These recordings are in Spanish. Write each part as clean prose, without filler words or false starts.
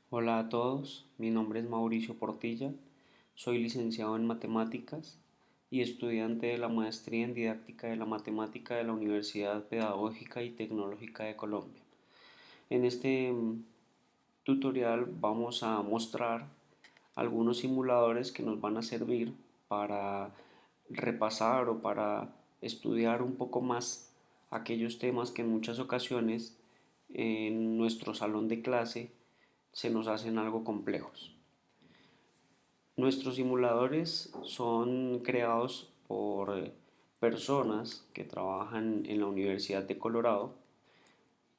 Hola a todos, mi nombre es Mauricio Portilla, soy licenciado en matemáticas y estudiante de la maestría en didáctica de la matemática de la Universidad Pedagógica y Tecnológica de Colombia. En este tutorial vamos a mostrar algunos simuladores que nos van a servir para repasar o para estudiar un poco más aquellos temas que en muchas ocasiones en nuestro salón de clase se nos hacen algo complejos. Nuestros simuladores son creados por personas que trabajan en la Universidad de Colorado.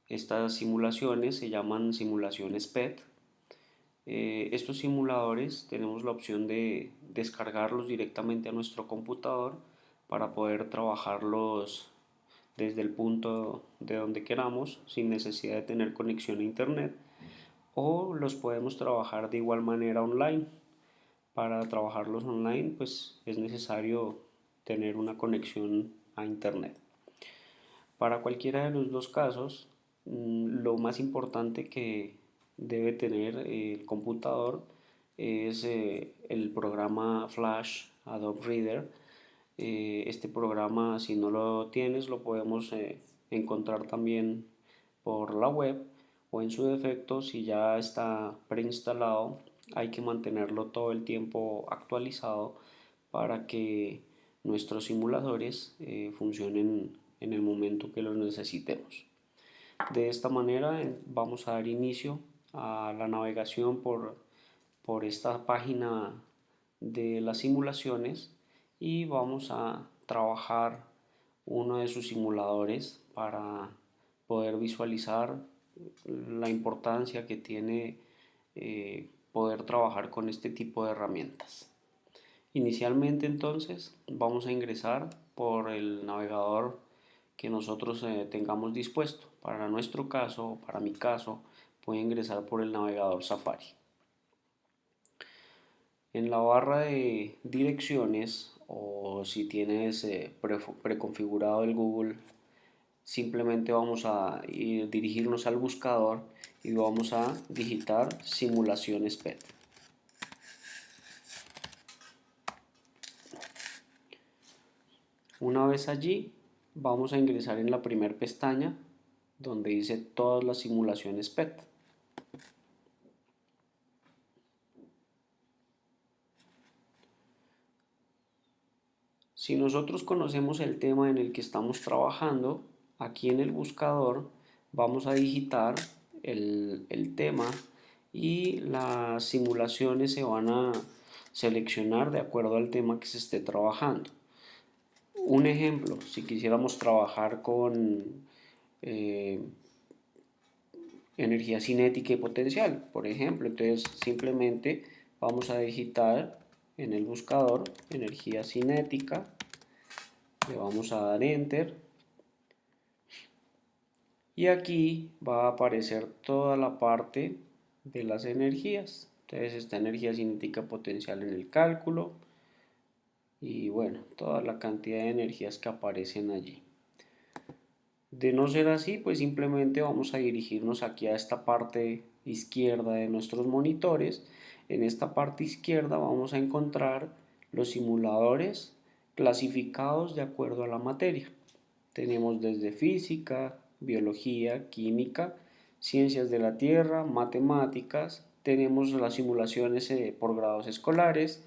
Estas simulaciones se llaman simulaciones PET. Estos simuladores tenemos la opción de descargarlos directamente a nuestro computador para poder trabajarlos desde el punto de donde queramos sin necesidad de tener conexión a internet, o los podemos trabajar de igual manera online. Para trabajarlos online pues es necesario tener una conexión a internet. Para cualquiera de los dos casos, lo más importante que debe tener el computador es el programa Flash Adobe Reader. Este programa, si no lo tienes, lo podemos encontrar también por la web, o en su defecto, si ya está preinstalado, hay que mantenerlo todo el tiempo actualizado para que nuestros simuladores funcionen en el momento que los necesitemos. De esta manera vamos a dar inicio a la navegación por esta página de las simulaciones y vamos a trabajar uno de sus simuladores para poder visualizar la importancia que tiene poder trabajar con este tipo de herramientas. Inicialmente entonces vamos a ingresar por el navegador que nosotros tengamos dispuesto. Para nuestro caso, para mi caso, voy a ingresar por el navegador Safari. En la barra de direcciones, o si tienes preconfigurado el Google, simplemente vamos a dirigirnos al buscador y vamos a digitar simulaciones PET. Una vez allí, vamos a ingresar en la primera pestaña donde dice todas las simulaciones PET. Si nosotros conocemos el tema en el que estamos trabajando, aquí en el buscador vamos a digitar el tema y las simulaciones se van a seleccionar de acuerdo al tema que se esté trabajando. Un ejemplo, si quisiéramos trabajar con eh, energía cinética y potencial, por ejemplo, entonces simplemente vamos a digitar en el buscador energía cinética, le vamos a dar enter y aquí va a aparecer toda la parte de las energías. Entonces esta energía cinética potencial en el cálculo y bueno, toda la cantidad de energías que aparecen allí. De no ser así, pues simplemente vamos a dirigirnos aquí a esta parte izquierda de nuestros monitores. En esta parte izquierda vamos a encontrar los simuladores clasificados de acuerdo a la materia. Tenemos desde física, biología, química, ciencias de la tierra, matemáticas. Tenemos las simulaciones por grados escolares,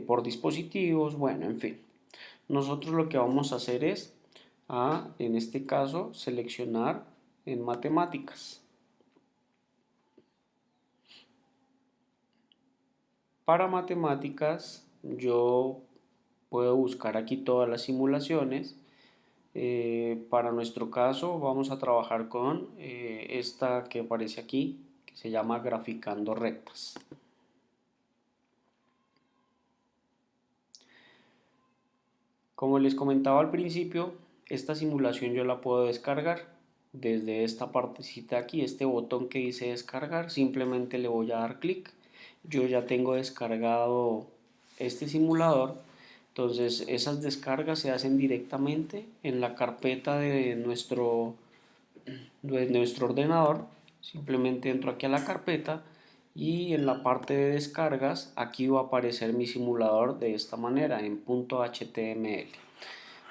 por dispositivos, bueno, en fin. Nosotros lo que vamos a hacer es en este caso, seleccionar en matemáticas. Para matemáticas, yo puedo buscar aquí todas las simulaciones. Para nuestro caso, vamos a trabajar con esta que aparece aquí, que se llama Graficando Rectas. Como les comentaba al principio, esta simulación yo la puedo descargar desde esta partecita aquí, este botón que dice descargar. Simplemente le voy a dar clic. Yo ya tengo descargado este simulador, entonces esas descargas se hacen directamente en la carpeta de nuestro ordenador. Simplemente entro aquí a la carpeta y en la parte de descargas aquí va a aparecer mi simulador de esta manera en .html.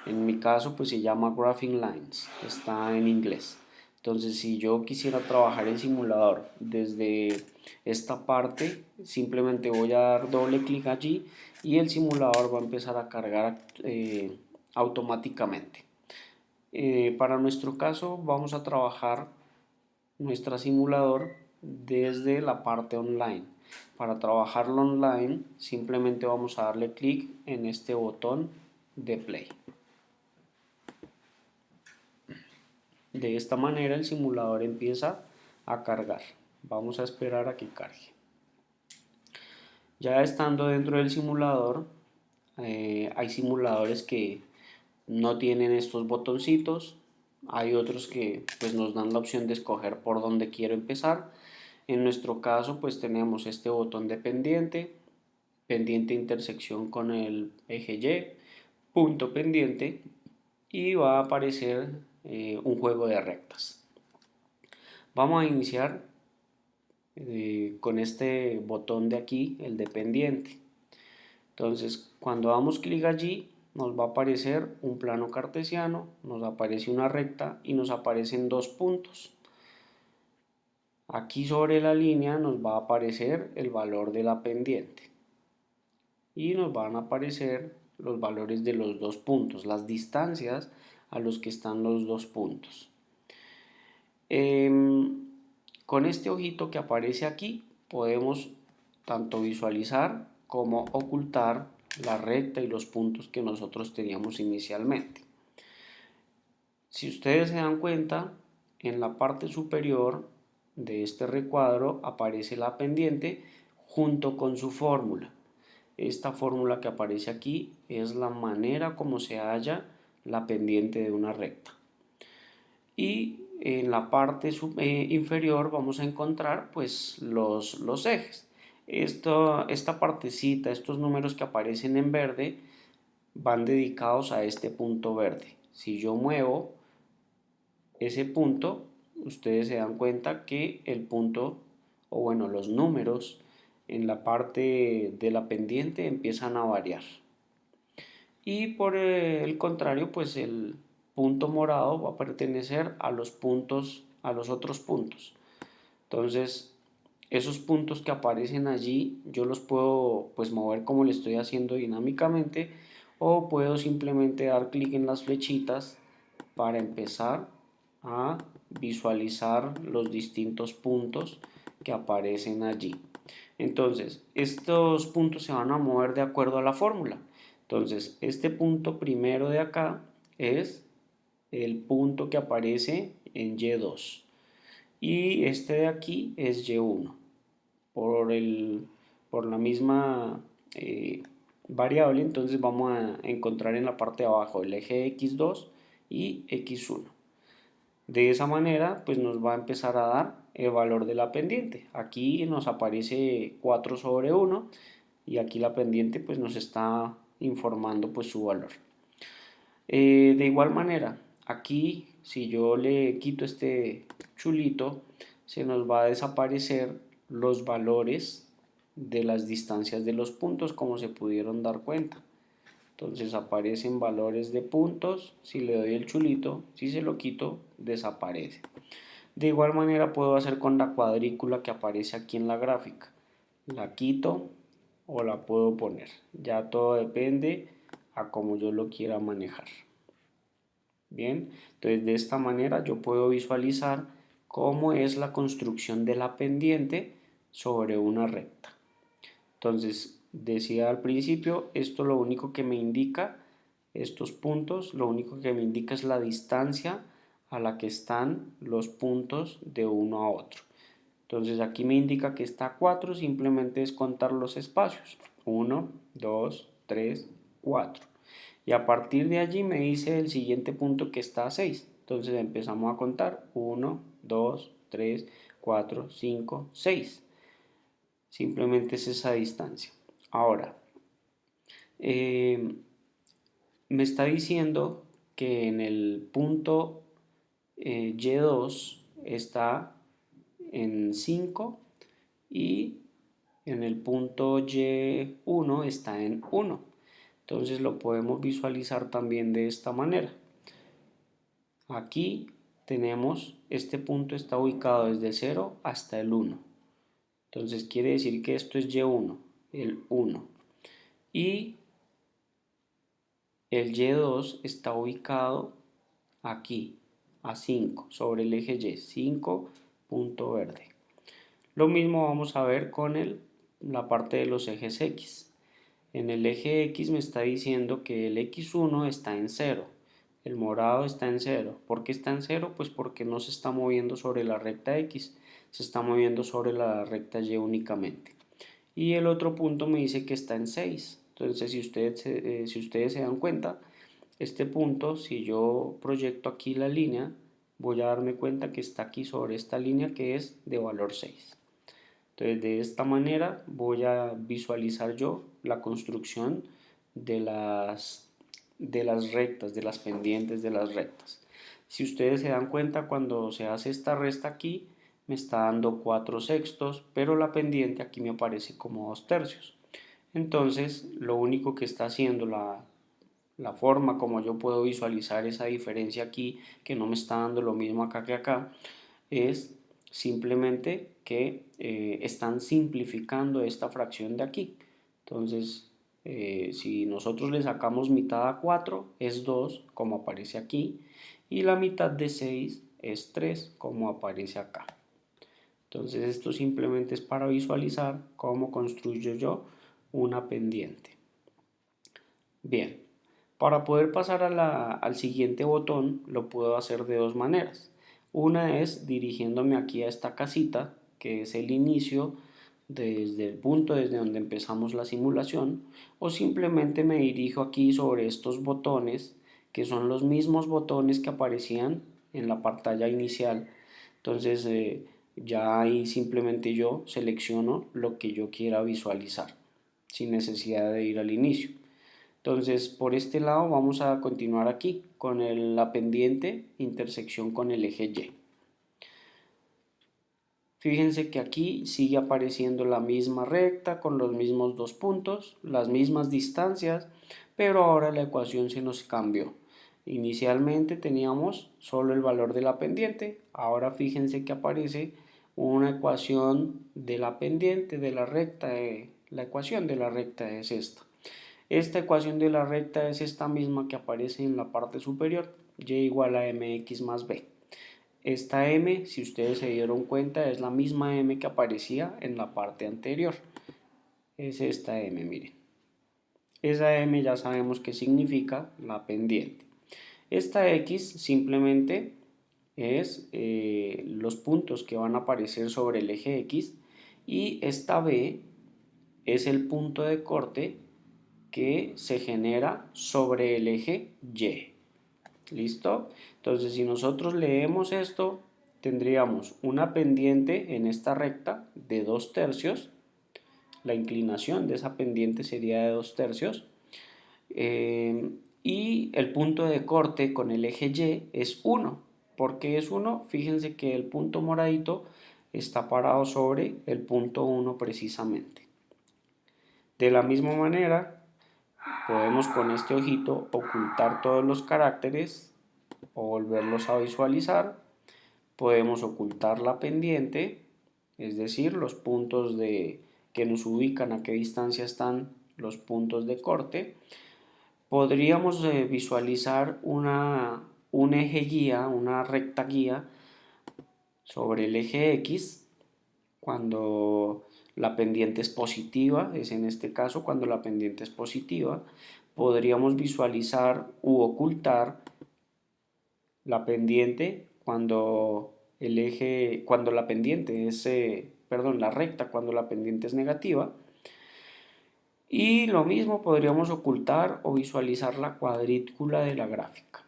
En mi caso pues se llama Graphing Lines, está en inglés. Entonces si yo quisiera trabajar el simulador desde esta parte, simplemente voy a dar doble clic allí y el simulador va a empezar a cargar automáticamente. Para nuestro caso vamos a trabajar nuestro simulador desde la parte online. Para trabajarlo online simplemente vamos a darle clic en este botón de play. De esta manera el simulador empieza a cargar. Vamos a esperar a que cargue. Ya estando dentro del simulador, hay simuladores que no tienen estos botoncitos. Hay otros que pues, nos dan la opción de escoger por dónde quiero empezar. En nuestro caso pues tenemos este botón de pendiente, pendiente intersección con el eje Y, punto pendiente, y va a aparecer un juego de rectas. Vamos a iniciar con este botón de aquí, el de pendiente. Entonces, cuando damos clic allí, nos va a aparecer un plano cartesiano, nos aparece una recta y nos aparecen dos puntos. Aquí sobre la línea nos va a aparecer el valor de la pendiente y nos van a aparecer los valores de los dos puntos, las distancias a los que están los dos puntos. Con este ojito que aparece aquí podemos tanto visualizar como ocultar la recta y los puntos que nosotros teníamos inicialmente. Si ustedes se dan cuenta, en la parte superior de este recuadro aparece la pendiente junto con su fórmula. Esta fórmula que aparece aquí es la manera como se halla la pendiente de una recta. Y en la parte inferior vamos a encontrar pues los ejes. Esta partecita, estos números que aparecen en verde van dedicados a este punto verde. Si yo muevo ese punto, ustedes se dan cuenta que el punto, o bueno, los números en la parte de la pendiente empiezan a variar. Y por el contrario, pues el punto morado va a pertenecer a los puntos, a los otros puntos. Entonces, esos puntos que aparecen allí, yo los puedo pues mover como le estoy haciendo dinámicamente, o puedo simplemente dar clic en las flechitas para empezar a visualizar los distintos puntos que aparecen allí. Entonces, estos puntos se van a mover de acuerdo a la fórmula. Entonces, este punto primero de acá es el punto que aparece en Y2 y este de aquí es Y1 por la misma variable. Entonces vamos a encontrar en la parte de abajo el eje X2 y X1. De esa manera pues nos va a empezar a dar el valor de la pendiente. Aquí nos aparece 4 sobre 1 y aquí la pendiente pues nos está informando pues su valor. De igual manera, aquí si yo le quito este chulito, se nos va a desaparecer los valores de las distancias de los puntos, como se pudieron dar cuenta. Entonces aparecen valores de puntos, si le doy el chulito, si se lo quito, desaparece. De igual manera puedo hacer con la cuadrícula que aparece aquí en la gráfica. La quito o la puedo poner. Ya todo depende a cómo yo lo quiera manejar. Bien, entonces de esta manera yo puedo visualizar cómo es la construcción de la pendiente sobre una recta. Entonces, decía al principio, esto lo único que me indica, estos puntos, lo único que me indica es la distancia a la que están los puntos de uno a otro. Entonces aquí me indica que está 4, simplemente es contar los espacios. 1, 2, 3, 4. Y a partir de allí me dice el siguiente punto que está a 6. Entonces empezamos a contar. 1, 2, 3, 4, 5, 6. Simplemente es esa distancia. Ahora, me está diciendo que en el punto Y2 está en 5 y en el punto Y1 está en 1. Entonces lo podemos visualizar también de esta manera. Aquí tenemos, este punto está ubicado desde 0 hasta el 1. Entonces quiere decir que esto es Y1, el 1. Y el Y2 está ubicado aquí, a 5, sobre el eje Y, 5 punto verde. Lo mismo vamos a ver con la parte de los ejes X. En el eje X me está diciendo que el X1 está en 0. El morado está en 0. ¿Por qué está en 0? Pues porque no se está moviendo sobre la recta X, se está moviendo sobre la recta Y únicamente. Y el otro punto me dice que está en 6. Entonces, si ustedes se dan cuenta, este punto, si yo proyecto aquí la línea, voy a darme cuenta que está aquí sobre esta línea que es de valor 6. Entonces, de esta manera voy a visualizar yo la construcción de las rectas, de las pendientes de las rectas. Si ustedes se dan cuenta, cuando se hace esta resta aquí, me está dando 4/6, pero la pendiente aquí me aparece como 2/3. Entonces, lo único que está haciendo la forma como yo puedo visualizar esa diferencia aquí, que no me está dando lo mismo acá que acá, es simplemente que están simplificando esta fracción de aquí. Entonces, si nosotros le sacamos mitad a 4 es 2, como aparece aquí, y la mitad de 6 es 3, como aparece acá. Entonces, esto simplemente es para visualizar cómo construyo yo una pendiente. Bien, para poder pasar al siguiente botón lo puedo hacer de dos maneras. Una es dirigiéndome aquí a esta casita, que es el inicio desde el punto desde donde empezamos la simulación, o simplemente me dirijo aquí sobre estos botones, que son los mismos botones que aparecían en la pantalla inicial. Entonces ya ahí simplemente yo selecciono lo que yo quiera visualizar, sin necesidad de ir al inicio. Entonces, por este lado vamos a continuar aquí con la pendiente intersección con el eje Y. Fíjense que aquí sigue apareciendo la misma recta con los mismos dos puntos, las mismas distancias, pero ahora la ecuación se nos cambió. Inicialmente teníamos solo el valor de la pendiente, ahora fíjense que aparece una ecuación de la pendiente de la recta, la ecuación de la recta es esta. Esta ecuación de la recta es esta misma que aparece en la parte superior, y igual a mx más b. Esta m, si ustedes se dieron cuenta, es la misma m que aparecía en la parte anterior. Es esta m, miren. Esa m ya sabemos qué significa la pendiente. Esta x simplemente es los puntos que van a aparecer sobre el eje x, y esta b es el punto de corte que se genera sobre el eje Y. ¿Listo? Entonces, si nosotros leemos esto, tendríamos una pendiente en esta recta de 2/3. La inclinación de esa pendiente sería de 2/3. Y el punto de corte con el eje Y es 1. ¿Por qué es 1? Fíjense que el punto moradito está parado sobre el punto 1 precisamente. De la misma manera, podemos con este ojito ocultar todos los caracteres o volverlos a visualizar. Podemos ocultar la pendiente, es decir, los puntos que nos ubican a qué distancia están los puntos de corte. Podríamos visualizar un eje guía, una recta guía sobre el eje X cuando la pendiente es positiva, es en este caso cuando la pendiente es positiva. Podríamos visualizar u ocultar la pendiente cuando la pendiente es, la recta cuando la pendiente es negativa. Y lo mismo podríamos ocultar o visualizar la cuadrícula de la gráfica.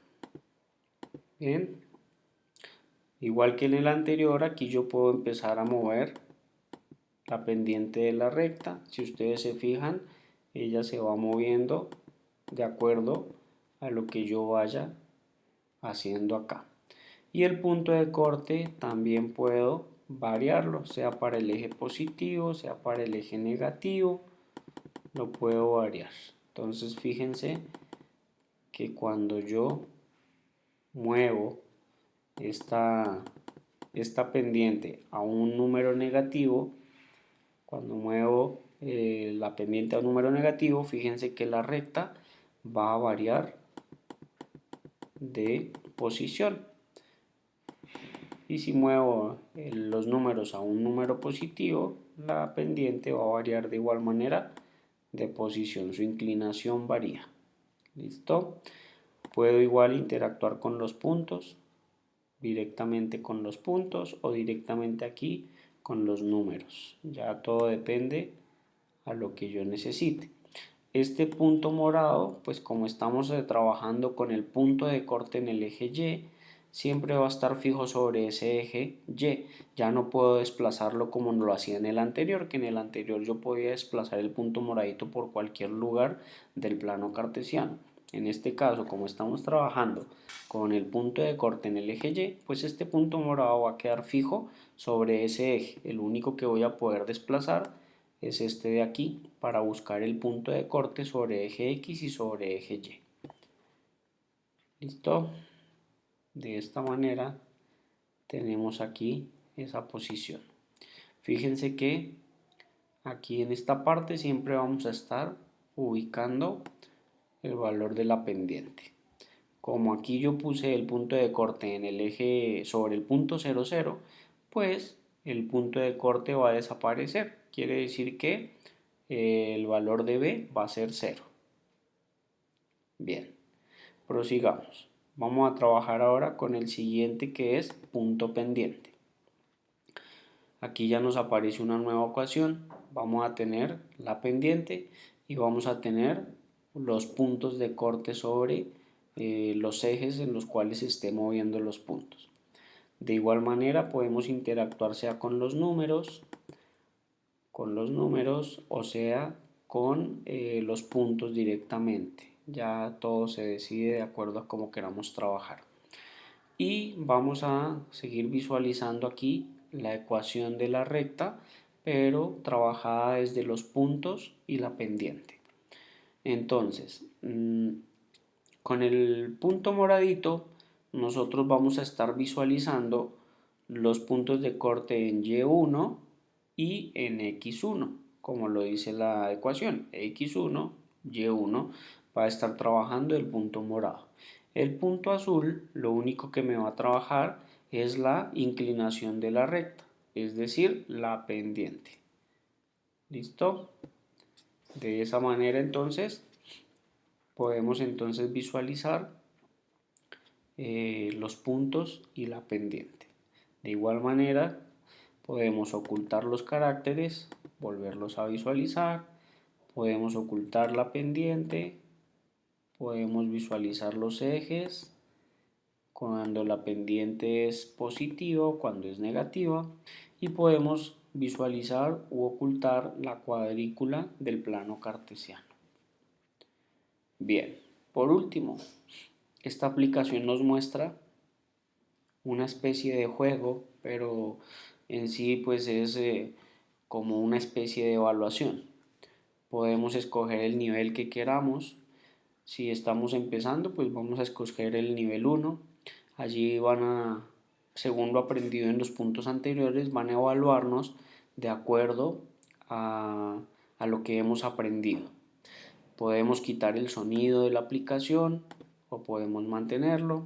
Bien, igual que en el anterior, aquí yo puedo empezar a mover la pendiente de la recta. Si ustedes se fijan, ella se va moviendo de acuerdo a lo que yo vaya haciendo acá. Y el punto de corte también puedo variarlo, sea para el eje positivo, sea para el eje negativo, lo puedo variar. Entonces fíjense que cuando yo muevo esta pendiente a un número negativo, cuando muevo la pendiente a un número negativo, fíjense que la recta va a variar de posición. Y si muevo los números a un número positivo, la pendiente va a variar de igual manera de posición, su inclinación varía. ¿Listo? Puedo igual interactuar con los puntos, directamente con los puntos o directamente aquí con los números. Ya todo depende a lo que yo necesite. Este punto morado, pues como estamos trabajando con el punto de corte en el eje Y, siempre va a estar fijo sobre ese eje Y. Ya no puedo desplazarlo como lo hacía en el anterior, que en el anterior yo podía desplazar el punto moradito por cualquier lugar del plano cartesiano. En este caso, como estamos trabajando con el punto de corte en el eje Y, pues este punto morado va a quedar fijo sobre ese eje. El único que voy a poder desplazar es este de aquí para buscar el punto de corte sobre eje X y sobre eje Y. ¿Listo? De esta manera tenemos aquí esa posición. Fíjense que aquí en esta parte siempre vamos a estar ubicando el valor de la pendiente. Como aquí yo puse el punto de corte en el eje sobre el punto 0, 0, pues el punto de corte va a desaparecer. Quiere decir que el valor de B va a ser 0. Bien, prosigamos. Vamos a trabajar ahora con el siguiente, que es punto pendiente. Aquí ya nos aparece una nueva ecuación. Vamos a tener la pendiente y vamos a tener los puntos de corte sobre los ejes en los cuales se esté moviendo los puntos. De igual manera podemos interactuar sea con los números, o sea con los puntos directamente. Ya todo se decide de acuerdo a cómo queramos trabajar. Y vamos a seguir visualizando aquí la ecuación de la recta, pero trabajada desde los puntos y la pendiente. Entonces, con el punto moradito, nosotros vamos a estar visualizando los puntos de corte en Y1 y en X1, como lo dice la ecuación. X1, Y1 va a estar trabajando el punto morado. El punto azul, lo único que me va a trabajar es la inclinación de la recta, es decir, la pendiente. ¿Listo? De esa manera entonces podemos entonces visualizar los puntos y la pendiente. De igual manera podemos ocultar los caracteres, volverlos a visualizar, podemos ocultar la pendiente, podemos visualizar los ejes cuando la pendiente es positiva o cuando es negativa, y podemos visualizar u ocultar la cuadrícula del plano cartesiano. Bien, por último, esta aplicación nos muestra una especie de juego, pero en sí pues es como una especie de evaluación. Podemos escoger el nivel que queramos. Si estamos empezando, pues vamos a escoger el nivel 1. Allí según lo aprendido en los puntos anteriores, van a evaluarnos de acuerdo a lo que hemos aprendido. Podemos quitar el sonido de la aplicación o podemos mantenerlo.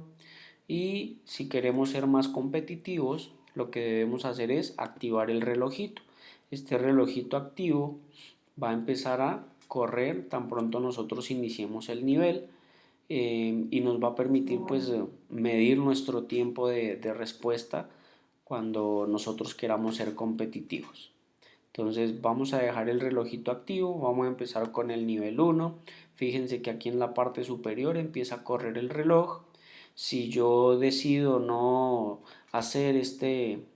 Y si queremos ser más competitivos, lo que debemos hacer es activar el relojito. Este relojito activo va a empezar a correr tan pronto nosotros iniciemos el nivel, y nos va a permitir pues medir nuestro tiempo de respuesta cuando nosotros queramos ser competitivos. Entonces vamos a dejar el relojito activo, vamos a empezar con el nivel 1. Fíjense que aquí en la parte superior empieza a correr el reloj. Si yo decido no hacer este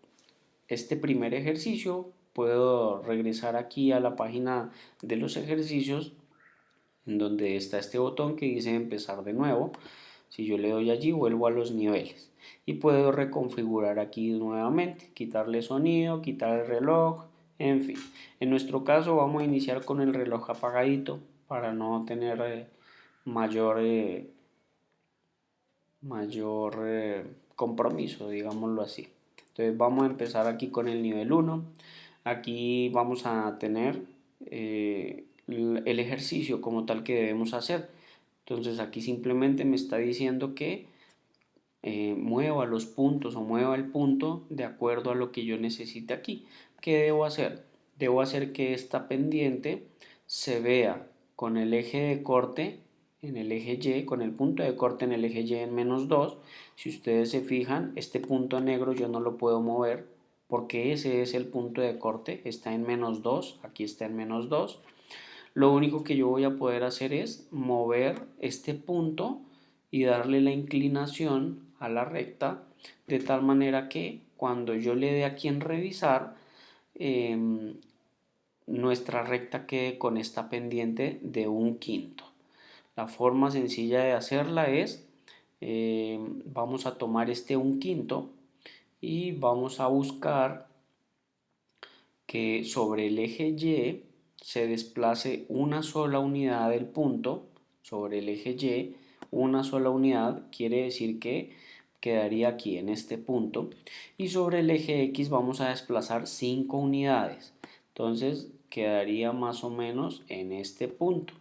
primer ejercicio, puedo regresar aquí a la página de los ejercicios, en donde está este botón que dice empezar de nuevo. Si yo le doy allí, vuelvo a los niveles y puedo reconfigurar aquí nuevamente, quitarle sonido, quitar el reloj, en fin. En nuestro caso vamos a iniciar con el reloj apagadito para no tener mayor, compromiso, digámoslo así. Entonces vamos a empezar aquí con el nivel 1. Aquí vamos a tener el ejercicio como tal que debemos hacer. Entonces aquí simplemente me está diciendo que mueva los puntos o mueva el punto de acuerdo a lo que yo necesite aquí. ¿Qué debo hacer? Debo hacer que esta pendiente se vea con el eje de corte en el eje Y, con el punto de corte en el eje Y en -2. Si ustedes se fijan, este punto negro yo no lo puedo mover porque ese es el punto de corte, está en -2, aquí está en -2. Lo único que yo voy a poder hacer es mover este punto y darle la inclinación a la recta de tal manera que cuando yo le dé aquí en revisar, nuestra recta quede con esta pendiente de 1/5. La forma sencilla de hacerla es, vamos a tomar este 1/5 y vamos a buscar que sobre el eje Y se desplace una sola unidad del punto sobre el eje Y, una sola unidad quiere decir que quedaría aquí en este punto, y sobre el eje X vamos a desplazar 5 unidades, entonces quedaría más o menos en este punto.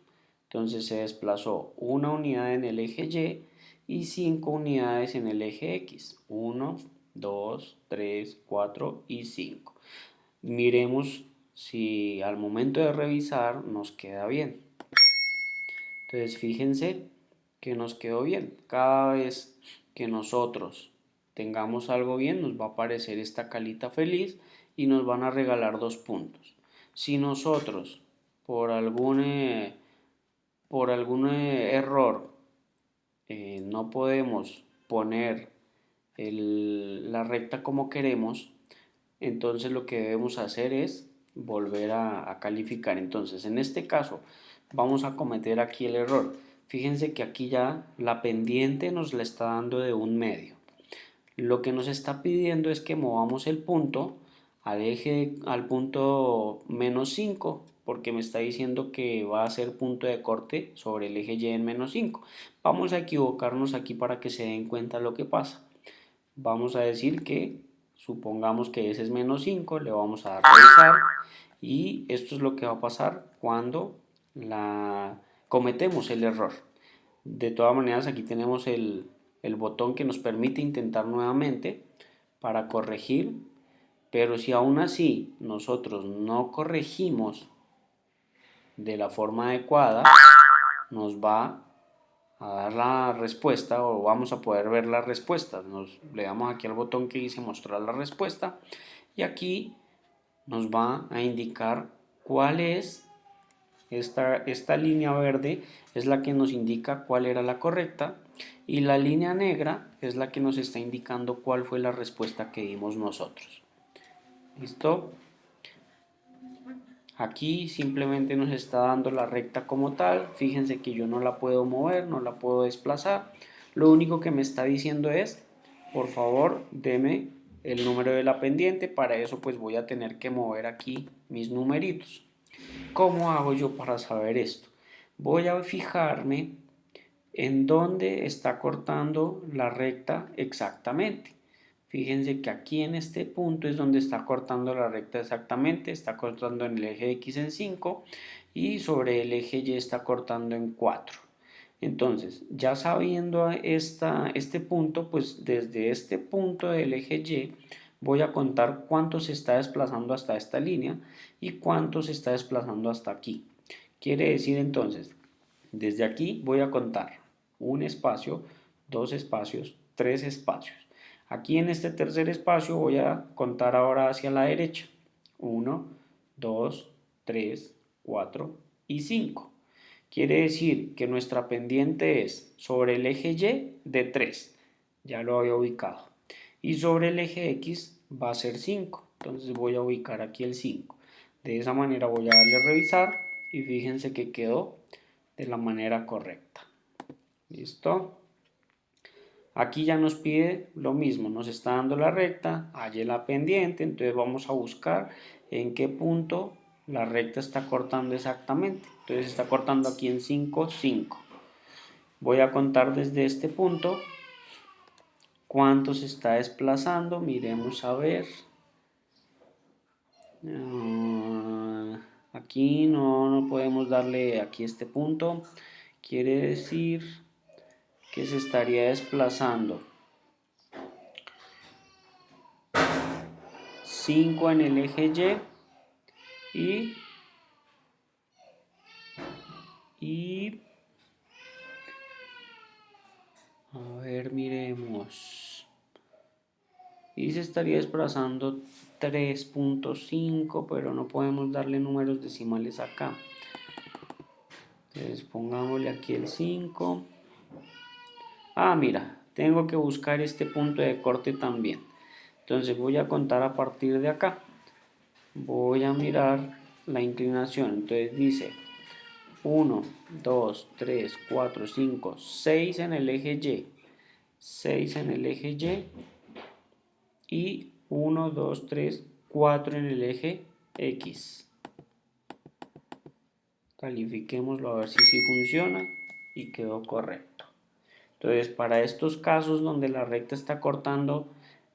Entonces se desplazó una unidad en el eje Y 5 unidades en el eje X, 1, 2, 3, 4 y 5. Miremos si al momento de revisar nos queda bien. Entonces fíjense que nos quedó bien. Cada vez que nosotros tengamos algo bien, nos va a aparecer esta calita feliz y nos van a regalar 2 puntos. Si nosotros por algún error no podemos poner la recta como queremos, entonces lo que debemos hacer es volver a calificar. Entonces en este caso vamos a cometer aquí el error. Fíjense que aquí ya la pendiente nos la está dando de 1/2. Lo que nos está pidiendo es que movamos el punto al punto -5, porque me está diciendo que va a ser punto de corte sobre el eje Y en -5. Vamos a equivocarnos aquí para que se den cuenta lo que pasa. Vamos a decir que supongamos que ese es -5, le vamos a dar a revisar y esto es lo que va a pasar cuando cometemos el error. De todas maneras, aquí tenemos el botón que nos permite intentar nuevamente para corregir, pero si aún así nosotros no corregimos de la forma adecuada, nos va a dar la respuesta o vamos a poder ver la respuesta. Le damos aquí al botón que dice mostrar la respuesta y aquí nos va a indicar cuál es esta línea verde, es la que nos indica cuál era la correcta y la línea negra es la que nos está indicando cuál fue la respuesta que dimos nosotros. ¿Listo? Aquí simplemente nos está dando la recta como tal. Fíjense que yo no la puedo mover, no la puedo desplazar. Lo único que me está diciendo es, por favor, deme el número de la pendiente. Para eso pues voy a tener que mover aquí mis numeritos. ¿Cómo hago yo para saber esto? Voy a fijarme en dónde está cortando la recta exactamente. Fíjense que aquí en este punto es donde está cortando la recta exactamente, está cortando en el eje X en 5 y sobre el eje Y está cortando en 4. Entonces, ya sabiendo este punto, pues desde este punto del eje Y voy a contar cuánto se está desplazando hasta esta línea y cuánto se está desplazando hasta aquí. Quiere decir entonces, desde aquí voy a contar un espacio, 2 espacios, 3 espacios. Aquí en este tercer espacio voy a contar ahora hacia la derecha. 1, 2, 3, 4 y 5. Quiere decir que nuestra pendiente es sobre el eje Y de 3. Ya lo había ubicado. Y sobre el eje X va a ser 5. Entonces voy a ubicar aquí el 5. De esa manera voy a darle a revisar y fíjense que quedó de la manera correcta. ¿Listo? Aquí ya nos pide lo mismo, nos está dando la recta, halle la pendiente, entonces vamos a buscar en qué punto la recta está cortando exactamente. Entonces está cortando aquí en 5, 5. Voy a contar desde este punto cuánto se está desplazando, miremos a ver. Aquí no podemos darle aquí este punto, quiere decir que se estaría desplazando 5 en el eje y a ver, miremos, y se estaría desplazando 3.5, pero no podemos darle números decimales acá. Entonces pongámosle aquí el 5. Mira, tengo que buscar este punto de corte también. Entonces voy a contar a partir de acá. Voy a mirar la inclinación. Entonces dice 1, 2, 3, 4, 5, 6 en el eje Y. 6 en el eje Y. Y 1, 2, 3, 4 en el eje X. Califiquémoslo a ver si sí funciona y quedó correcto. Entonces, para estos casos donde la recta está cortando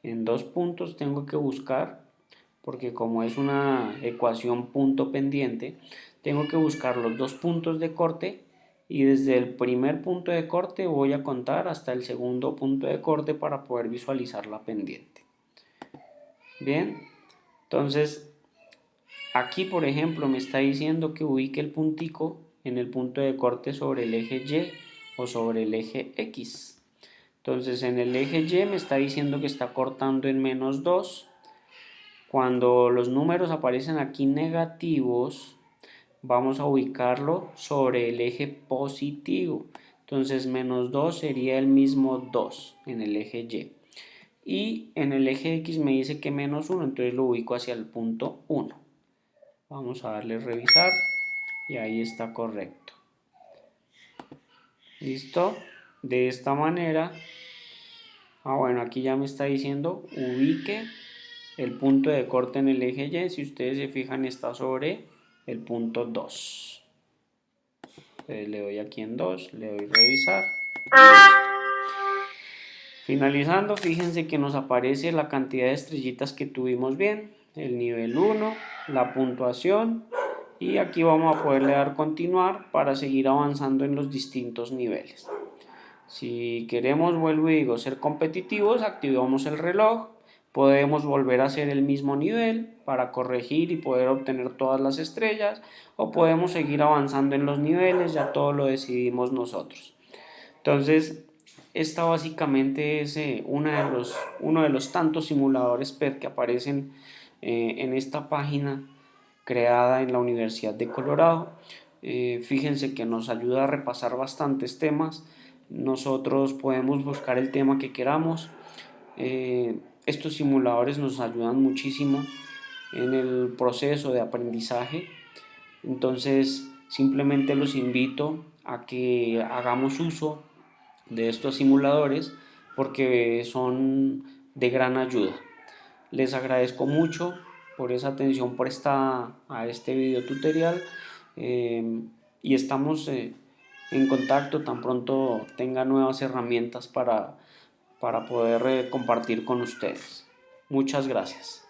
en 2 puntos, tengo que buscar, porque como es una ecuación punto pendiente, tengo que buscar los 2 puntos de corte y desde el primer punto de corte voy a contar hasta el segundo punto de corte para poder visualizar la pendiente. Bien, entonces aquí por ejemplo me está diciendo que ubique el puntico en el punto de corte sobre el eje Y o sobre el eje X. Entonces en el eje Y me está diciendo que está cortando en -2. Cuando los números aparecen aquí negativos, vamos a ubicarlo sobre el eje positivo. Entonces -2 sería el mismo 2 en el eje Y. Y en el eje X me dice que -1, entonces lo ubico hacia el punto 1. Vamos a darle revisar y ahí está correcto. ¿Listo? De esta manera, bueno, aquí ya me está diciendo ubique el punto de corte en el eje Y. Si ustedes se fijan, está sobre el punto 2. Entonces le doy aquí en 2, le doy revisar. Finalizando, fíjense que nos aparece la cantidad de estrellitas que tuvimos bien, el nivel 1, la puntuación, y aquí vamos a poderle dar continuar para seguir avanzando en los distintos niveles. Si queremos, vuelvo y digo, ser competitivos, activamos el reloj, podemos volver a hacer el mismo nivel para corregir y poder obtener todas las estrellas, o podemos seguir avanzando en los niveles, ya todo lo decidimos nosotros. Entonces, esta básicamente es uno de los tantos simuladores PET que aparecen en esta página creada en la Universidad de Colorado. Fíjense que nos ayuda a repasar bastantes temas. Nosotros podemos buscar el tema que queramos. Estos simuladores nos ayudan muchísimo en el proceso de aprendizaje. Entonces, simplemente los invito a que hagamos uso de estos simuladores porque son de gran ayuda. Les agradezco mucho por esa atención prestada a este video tutorial y estamos en contacto tan pronto tenga nuevas herramientas para poder compartir con ustedes. Muchas gracias.